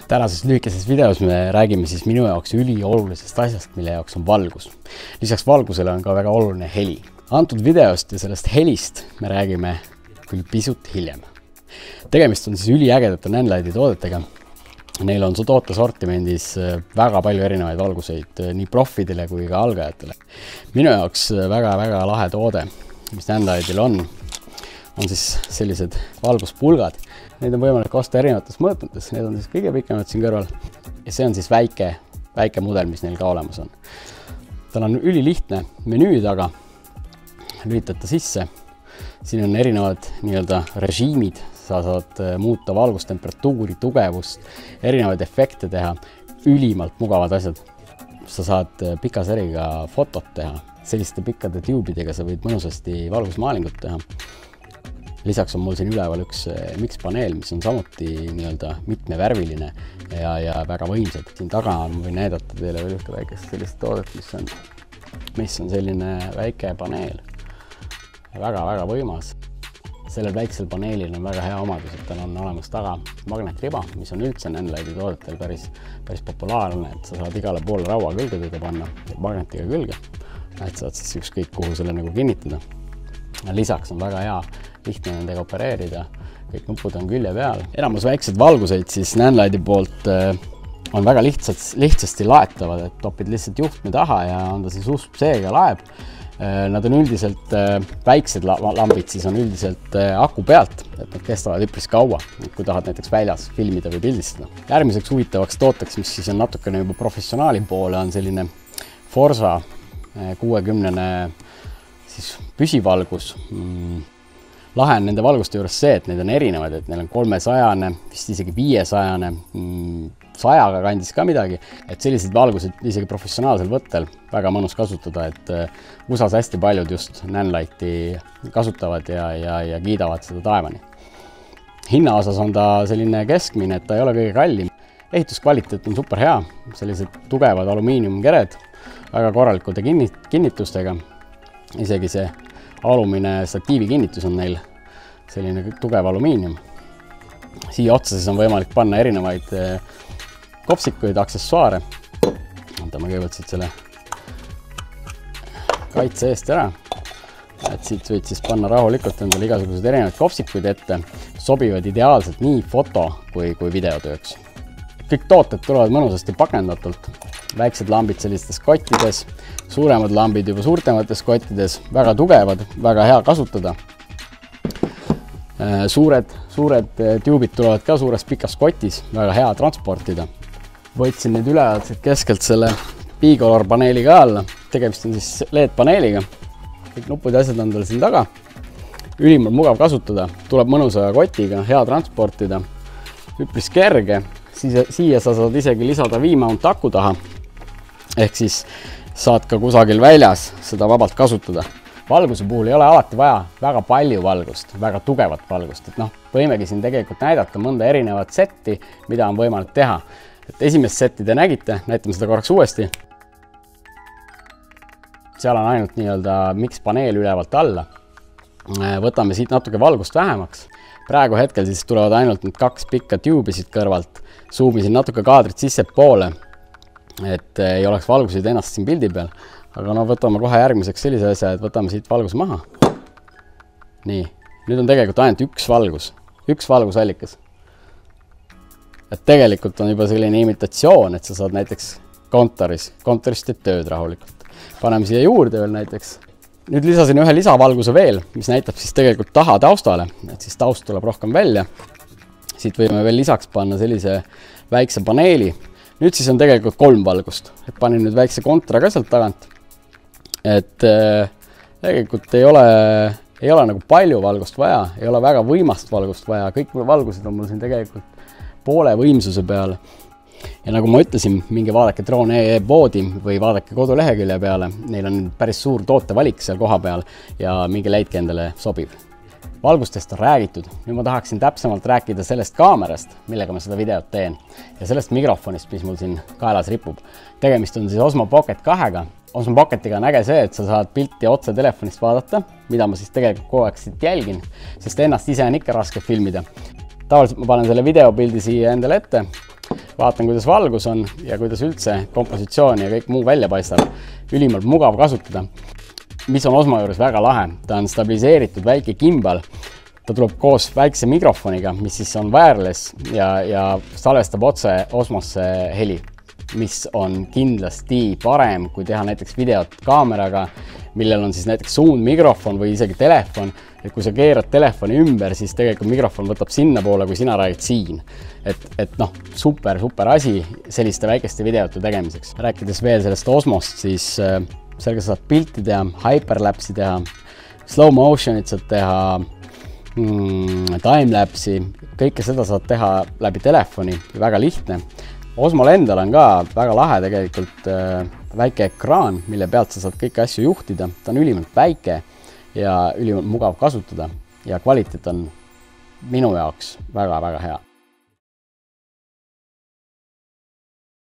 Tänases lühikeses videos me räägime siis minu jaoks üliolulisest asjast, mille jaoks on valgus. Lisaks valgusele on ka väga oluline heli. Antud videost ja sellest helist me räägime küll pisut hiljem. Tegemist on siis üliägedate Nanlite'i toodetega. Neil on tootesortimendis väga palju erinevaid valguseid nii profidele kui ka algajatele. Minu jaoks väga lahe toode, mis Nanlite'il on siis sellised valguspulgad. Neid on võimalik osta erinevates mõõtmetes, need on siis kõige pikemad siin kõrval. Ja see on siis väike mudel, mis neil ka olemas on. Tal on ülilihtne menüü taga, lülitada sisse. Siin on erinevad režiimid, sa saad muuta valgustemperatuuri, tugevust, erinevaid efekte teha, ülimalt mugavad asjad. Sa saad pika seriga fotot teha, selliste pikkade tubidega sa võid mõnusasti valgusmaalingut teha. Lisaks on mul siin üleval üks mix-paneel, mis on samuti mitmevärviline ja väga võimsad. Siin taga võin näidata teile veel ühte väikest sellist toodet, mis on selline väike paneel. Väga võimas. Sellel väiksel paneelil on väga hea omadus, et tal on olemas taga magnetriba, mis on üldse Nanlite'i toodetel päris populaarne, et sa saad igale poole raua külge teda panna, magnetiga külge. Et saad siis ükskõik kuhu selle kinnitada. Lisaks on väga hea lihtne nendega opereerida, kõik nupud on külje peal. Enamus väiksed valguseid siis Nanlite'i poolt on väga lihtsasti laetavad, et topid lihtsalt juhtme taha ja on ta siis USB-ga laeb. Nad on üldiselt väiksed lambid, siis on üldiselt aku pealt, et nad kestavad üpris kaua, kui tahad näiteks väljas filmida või pildistada. Järgmiseks huvitavaks tooteks, mis siis on natukene juba professionaali poole, on selline Forza 60 siis püsivalgus. Lahe on nende valguste juures see, et need on erinevad, et neil on 300, vist isegi 500, 100-ga kandis ka midagi, et sellised valgused isegi professionaalsel võttel väga mõnus kasutada, et USA-s hästi paljud just Nanlite'i kasutavad ja kiidavad seda taevani. Hinna osas on ta selline keskmine, et ta ei ole kõige kallim. Ehituskvaliteet on super hea, sellised tugevad alumiiniumkered, väga korralikute kinnitustega. Isegi see alumine statiivi kinnitus on neil selline tugev alumiinium. Siia otsa siis on võimalik panna erinevaid kopsikuid, aksessuaare. Antame kõigepealt siit selle kaitse eest ära. Et siit võid siis panna rahulikult endale igasugused erinevaid kopsikuid ette. Sobivad ideaalselt nii foto kui videotööks. Kõik tooted tulevad mõnusasti pakendatult. Väiksed lambid sellistes kottides, suuremad lambid juba suurtemates kottides, väga tugevad, väga hea kasutada. Suured tubid tulevad ka suures pikas kotis, väga hea transportida. Võtsin nüüd ülealtselt keskelt selle bicolor paneeli ka alla. Tegemist on siis LED-paneeliga. Kõik nupud ja asjad on tal siin taga. Ülimalt mugav kasutada, tuleb mõnusa kotiga, hea transportida, üpris kerge. Siia sa saad isegi lisada V-mount aku taha, ehk siis saad ka kusagil väljas seda vabalt kasutada. Valguse puhul ei ole alati vaja väga palju valgust, väga tugevat valgust. Et võimegi siin tegelikult näidata mõnda erinevat setti, mida on võimalik teha. Et esimest setti te nägite, näitame seda korraks uuesti. Seal on ainult mix-paneel ülevalt alla. Võtame siit natuke valgust vähemaks. Praegu hetkel siis tulevad ainult need 2 pikka tube'i siit kõrvalt. Zoomisin natuke kaadrit sisse poole, et ei oleks valgusid ennast siin pildi peal. Aga võtame kohe järgmiseks sellise asja, et võtame siit valgus maha. Nii, nüüd on tegelikult ainult üks valgusallikas. Et tegelikult on juba selline imitatsioon, et sa saad näiteks kontoris teed tööd rahulikult. Paneme siia juurde veel näiteks. Nüüd lisasin ühe lisavalguse veel, mis näitab siis tegelikult taha taustale, et siis taust tuleb rohkem välja. Siit võime veel lisaks panna sellise väikse paneeli. Nüüd siis on tegelikult 3 valgust. Et panin nüüd väikse kontra ka sealt tagant. Et tegelikult ei ole nagu palju valgust vaja, ei ole väga võimast valgust vaja. Kõik valgused on mul siin tegelikult poole võimsuse peal. Ja nagu ma ütlesin, minge vaadake Drone.ee poodi või vaadake kodulehekülje peale. Neil on päris suur tootevalik seal koha peal ja minge leidke endale sobiv. Valgustest on räägitud. Nüüd ma tahaksin täpsemalt rääkida sellest kaamerast, millega ma seda videot teen. Ja sellest mikrofonist, mis mul siin kaelas ripub. Tegemist on siis Osmo Pocket 2-ga. Osmo Pocketiga on äge see, et sa saad pilti otse telefonist vaadata, mida ma siis tegelikult kogu aeg siit jälgin, sest ennast ise on ikka raske filmida. Tavaliselt ma panen selle videopildi siia endale ette. vaatan, kuidas valgus on ja kuidas üldse kompositsioon ja kõik muu välja paistab. Ülimalt mugav kasutada. Mis on Osmo juures väga lahe, ta on stabiliseeritud väike gimbal. Ta tuleb koos väikse mikrofoniga, mis siis on wireless ja salvestab otse Osmosse heli, mis on kindlasti parem, kui teha näiteks videot kaameraga, millel on siis näiteks suundmikrofon või isegi telefon. Et kui sa keerad telefoni ümber, siis tegelikult mikrofon võtab sinna poole, kui sina räägid siin. Et noh, super asi selliste väikeste videote tegemiseks. Rääkides veel sellest Osmost, siis sellega saad pilti teha, hyperlapsi teha, slow motionit saad teha, timelapsi, kõike seda saad teha läbi telefoni, väga lihtne. Osmol endal on ka väga lahe tegelikult väike ekraan, mille pealt sa saad kõiki asju juhtida. Ta on ülimalt väike ja ülimalt mugav kasutada ja kvaliteet on minu jaoks väga hea.